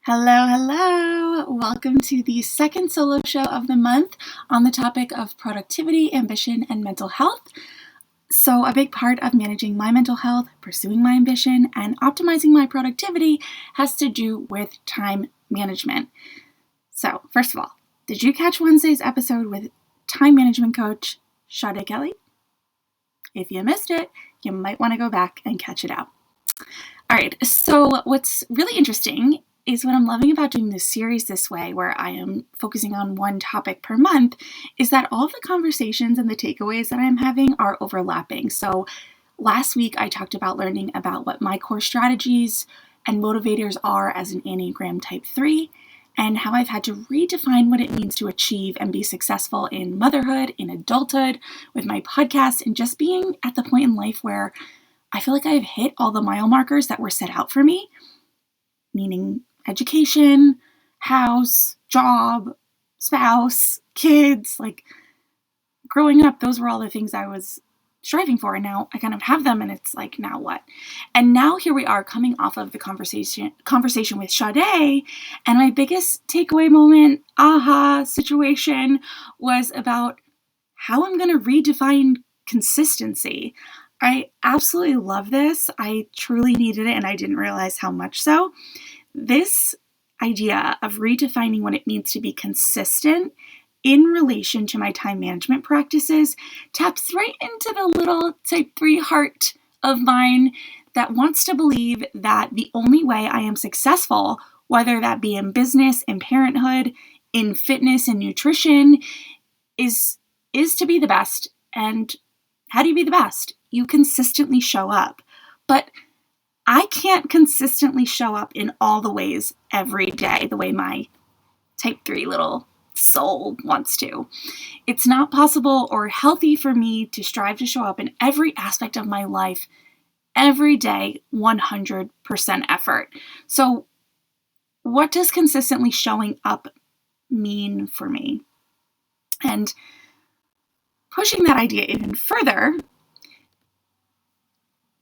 Hello, hello! Welcome to the second solo show of the month on the topic of productivity, ambition, and mental health. So, a big part of managing my mental health, pursuing my ambition, and optimizing my productivity has to do with time management. So, first of all, did you catch Wednesday's episode with time management coach Sade Kelly? If you missed it, you might want to go back and catch it out. All right, so what's really interesting is what I'm loving about doing this series this way, where I am focusing on one topic per month, is that all the conversations and the takeaways that I'm having are overlapping. So last week I talked about learning about what my core strategies and motivators are as an Enneagram Type 3, and how I've had to redefine what it means to achieve and be successful in motherhood, in adulthood, with my podcast, and just being at the point in life where I feel like I've hit all the mile markers that were set out for me, meaning education, house, job, spouse, kids. Like growing up, those were all the things I was striving for, and now I kind of have them, and it's like, now what? And now here we are coming off of the conversation with Sade, and my biggest takeaway moment, situation was about how I'm going to redefine consistency. I absolutely love this. I truly needed it, and I didn't realize how much so. This idea of redefining what it means to be consistent in relation to my time management practices taps right into the little type 3 heart of mine that wants to believe that the only way I am successful, whether that be in business, in parenthood, in fitness and nutrition, is to be the best. And how do you be the best? You consistently show up. But I can't consistently show up in all the ways every day, the way my type 3 little soul wants to. It's not possible or healthy for me to strive to show up in every aspect of my life every day, 100% effort. So what does consistently showing up mean for me? And pushing that idea even further,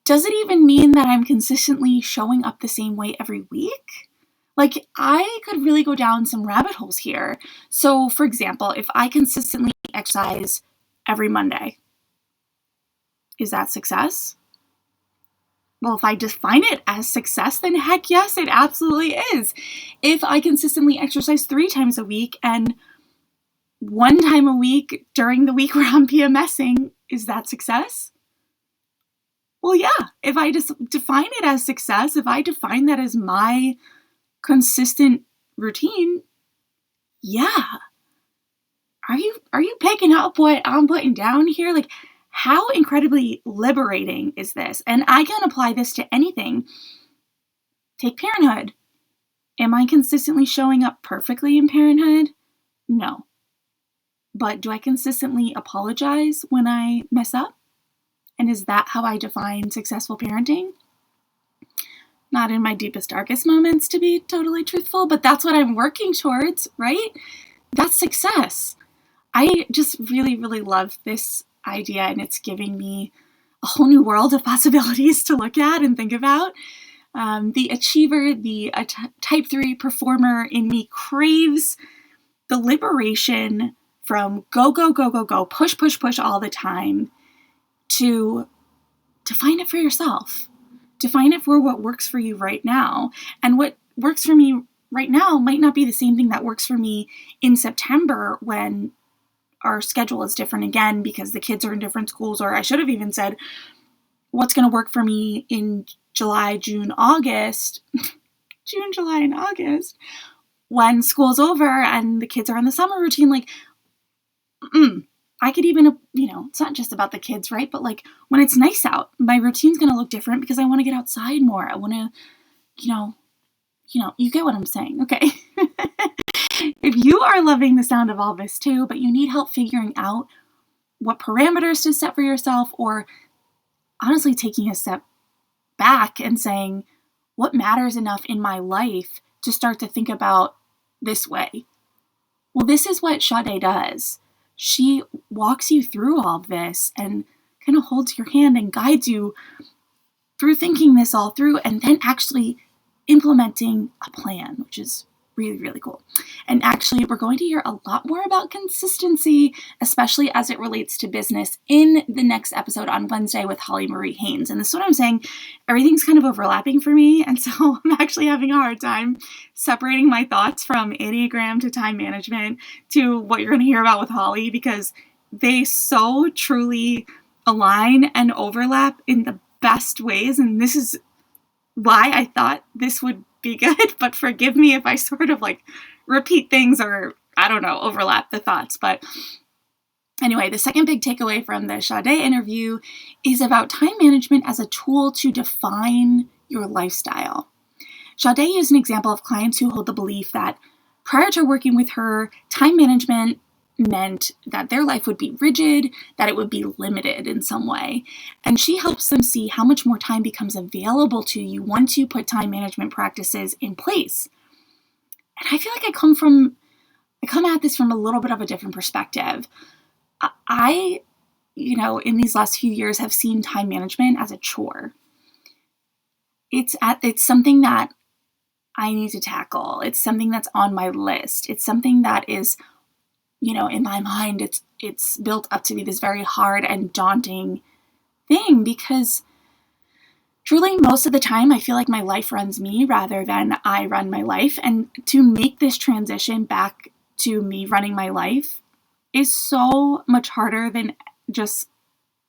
does it even mean that I'm consistently showing up the same way every week? Like, I could really go down some rabbit holes here. So, for example, if I consistently exercise every Monday, is that success? Well, if I define it as success, then heck yes, it absolutely is. If I consistently exercise 3 times a week and 1 time a week during the week where I'm PMSing, is that success? Well, yeah, if I just define it as success, if I define that as my consistent routine, yeah. Are you picking up what I'm putting down here? Like, how incredibly liberating is this? And I can apply this to anything. Take parenthood. Am I consistently showing up perfectly in parenthood? No. But do I consistently apologize when I mess up? And is that how I define successful parenting? Not in my deepest, darkest moments, to be totally truthful, but that's what I'm working towards, right? That's success. I just really, really love this idea, and it's giving me a whole new world of possibilities to look at and think about. The achiever, the type 3 performer in me craves the liberation from go, go, go, go, go, push, push, push all the time, to find it for yourself, to find it for what works for you right now. And what works for me right now might not be the same thing that works for me in September when our schedule is different again because the kids are in different schools. Or I should have even said what's going to work for me in July, June, August, June, July, and August, when school's over and the kids are on the summer routine. Like, I could even, it's not just about the kids, right? But like when it's nice out, my routine's going to look different because I want to get outside more. I want to, you get what I'm saying. Okay. If you are loving the sound of all this too, but you need help figuring out what parameters to set for yourself, or honestly taking a step back and saying, what matters enough in my life to start to think about this way? Well, this is what Sade does. She walks you through all of this and kind of holds your hand and guides you through thinking this all through, and then actually implementing a plan, which is really, really cool. And actually, we're going to hear a lot more about consistency, especially as it relates to business, in the next episode on Wednesday with Holly Marie Haynes. And this is what I'm saying. Everything's kind of overlapping for me. And so I'm actually having a hard time separating my thoughts from Enneagram to time management to what you're going to hear about with Holly, because they so truly align and overlap in the best ways. And this is why I thought this would be good, but forgive me if I sort of like repeat things or, I don't know, overlap the thoughts. But anyway, the second big takeaway from the Sade interview is about time management as a tool to define your lifestyle. Sade used an example of clients who hold the belief that prior to working with her, time management meant that their life would be rigid, that it would be limited in some way. And she helps them see how much more time becomes available to you once you put time management practices in place. And I feel like I come at this from a little bit of a different perspective. I, in these last few years have seen time management as a chore. It's something that I need to tackle. It's something that's on my list. It's something that is, in my mind, it's built up to be this very hard and daunting thing, because truly most of the time I feel like my life runs me rather than I run my life. And to make this transition back to me running my life is so much harder than just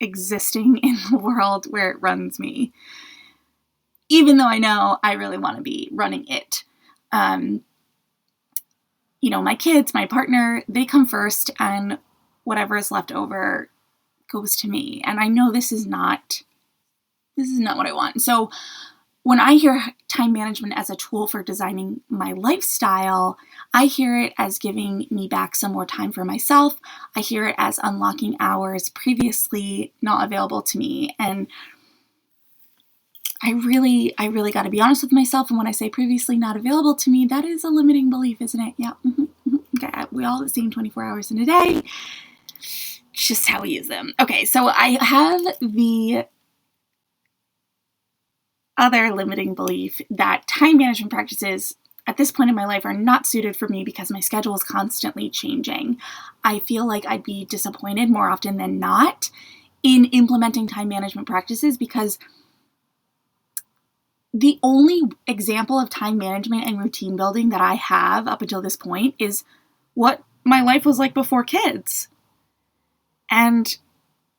existing in the world where it runs me, even though I know I really want to be running it. My kids, my partner, they come first, and whatever is left over goes to me. And I know this is not what I want. So when I hear time management as a tool for designing my lifestyle, I hear it as giving me back some more time for myself. I hear it as unlocking hours previously not available to me. And I really got to be honest with myself. And when I say previously not available to me, that is a limiting belief, isn't it? Yeah. Okay. We all have the same 24 hours in a day. It's just how we use them. Okay. So I have the other limiting belief that time management practices at this point in my life are not suited for me because my schedule is constantly changing. I feel like I'd be disappointed more often than not in implementing time management practices, because the only example of time management and routine building that I have up until this point is what my life was like before kids. And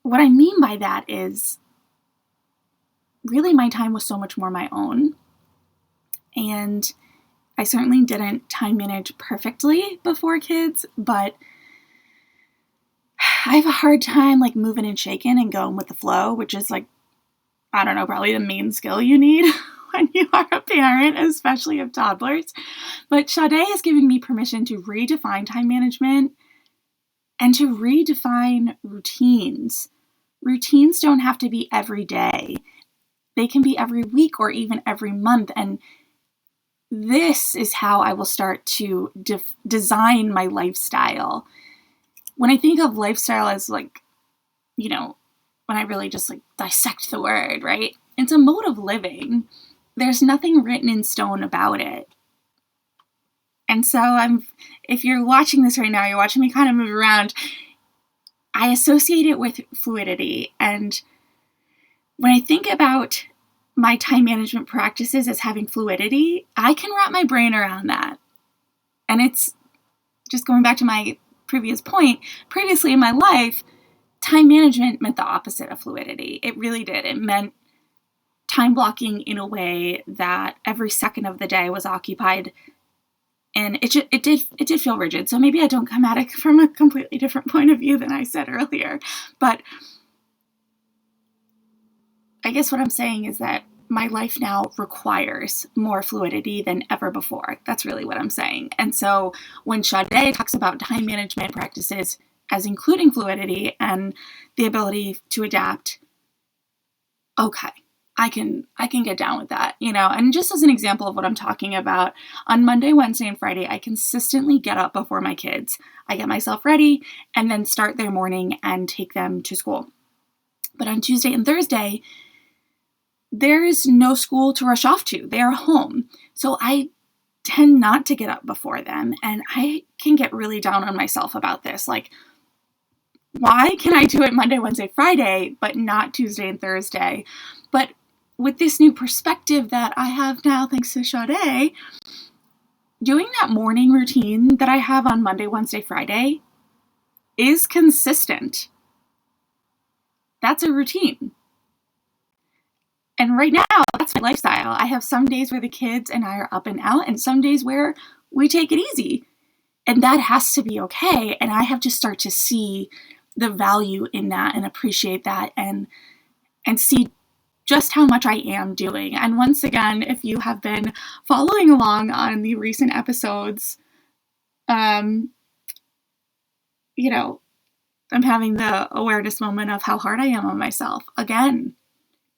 what I mean by that is really my time was so much more my own. And I certainly didn't time manage perfectly before kids, but I have a hard time like moving and shaking and going with the flow, which is like, I don't know, probably the main skill you need when you are a parent, especially of toddlers. But Sade is giving me permission to redefine time management and to redefine routines. Routines don't have to be every day. They can be every week or even every month. And this is how I will start to design my lifestyle. When I think of lifestyle as like, when I really just like dissect the word, right? It's a mode of living. There's nothing written in stone about it. And so if you're watching this right now, you're watching me kind of move around, I associate it with fluidity. And when I think about my time management practices as having fluidity, I can wrap my brain around that. And it's just going back to my previous point. Previously in my life, time management meant the opposite of fluidity. It really did. It meant time blocking in a way that every second of the day was occupied. And it did feel rigid. So maybe I don't come at it from a completely different point of view than I said earlier. But I guess what I'm saying is that my life now requires more fluidity than ever before. That's really what I'm saying. And so when Sade talks about time management practices as including fluidity and the ability to adapt, okay, I can get down with that, and just as an example of what I'm talking about, on Monday, Wednesday, and Friday, I consistently get up before my kids. I get myself ready and then start their morning and take them to school. But on Tuesday and Thursday, there is no school to rush off to. They are home. So I tend not to get up before them. And I can get really down on myself about this. Like, why can I do it Monday, Wednesday, Friday, but not Tuesday and Thursday? But with this new perspective that I have now, thanks to Sade, doing that morning routine that I have on Monday, Wednesday, Friday is consistent. That's a routine. And right now, that's my lifestyle. I have some days where the kids and I are up and out, and some days where we take it easy. And that has to be okay. And I have to start to see the value in that and appreciate that and see just how much I am doing. And once again, if you have been following along on the recent episodes, I'm having the awareness moment of how hard I am on myself. Again,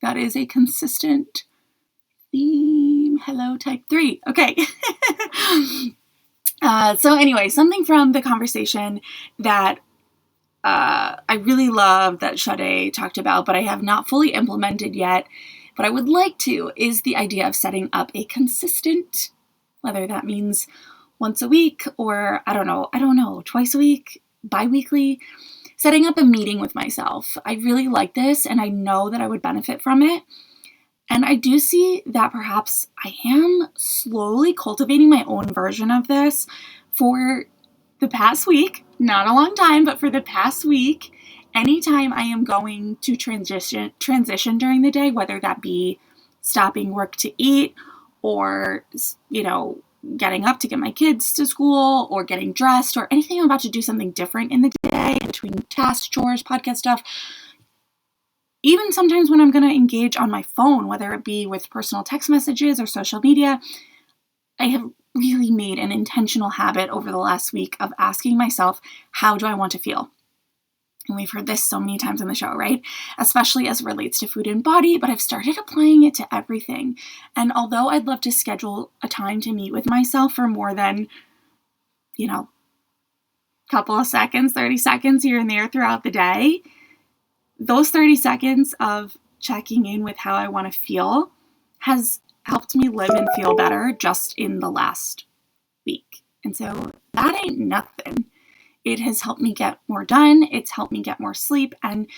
that is a consistent theme. Hello, type 3. Okay. So anyway, something from the conversation that I really love that Sade talked about, but I have not fully implemented yet, but I would like to, is the idea of setting up a consistent, whether that means once a week or I don't know, twice a week, bi-weekly, setting up a meeting with myself. I really like this and I know that I would benefit from it. And I do see that perhaps I am slowly cultivating my own version of this for the past week, not a long time, but for the past week, anytime I am going to transition during the day, whether that be stopping work to eat or, getting up to get my kids to school or getting dressed or anything I'm about to do something different in the day between tasks, chores, podcast stuff, even sometimes when I'm going to engage on my phone, whether it be with personal text messages or social media, I have really made an intentional habit over the last week of asking myself, how do I want to feel? And we've heard this so many times on the show, right? Especially as it relates to food and body, but I've started applying it to everything. And although I'd love to schedule a time to meet with myself for more than, couple of seconds, 30 seconds here and there throughout the day, those 30 seconds of checking in with how I want to feel has helped me live and feel better just in the last week. And so that ain't nothing. It has helped me get more done. It's helped me get more sleep. And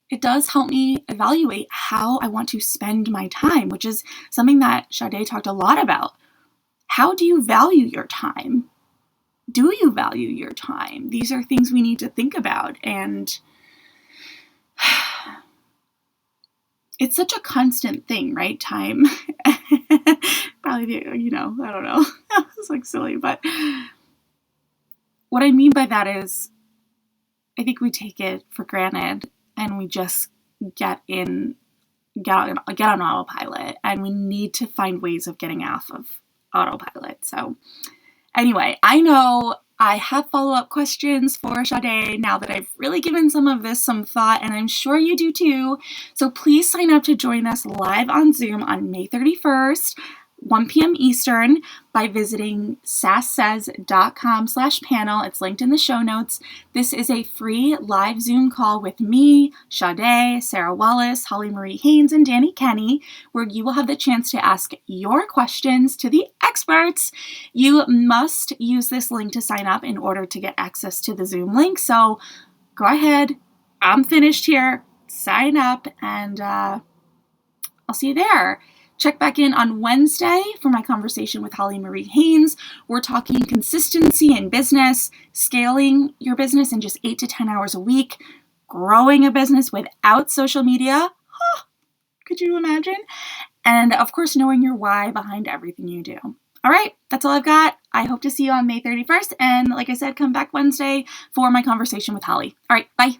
it does help me evaluate how I want to spend my time, which is something that Sade talked a lot about. How do you value your time? Do you value your time? These are things we need to think about. And it's such a constant thing, right? Time. Probably, I don't know. It's like silly, but what I mean by that is I think we take it for granted and we just get on autopilot, and we need to find ways of getting off of autopilot. So anyway, I know I have follow-up questions for Sade now that I've really given some of this some thought, and I'm sure you do too. So please sign up to join us live on Zoom on May 31st, 1 p.m. Eastern, by visiting sasssays.com/panel. It's linked in the show notes. This is a free live Zoom call with me, Sade, Sarah Wallace, Holly Marie Haynes, and Danny Kenny, where you will have the chance to ask your questions to the experts. You must use this link to sign up in order to get access to the Zoom link. So go ahead. I'm finished here. Sign up, and I'll see you there. Check back in on Wednesday for my conversation with Holly Marie Haynes. We're talking consistency in business, scaling your business in just 8 to 10 hours a week, growing a business without social media. Could you imagine? And of course, knowing your why behind everything you do. All right, that's all I've got. I hope to see you on May 31st. And like I said, come back Wednesday for my conversation with Holly. All right, bye.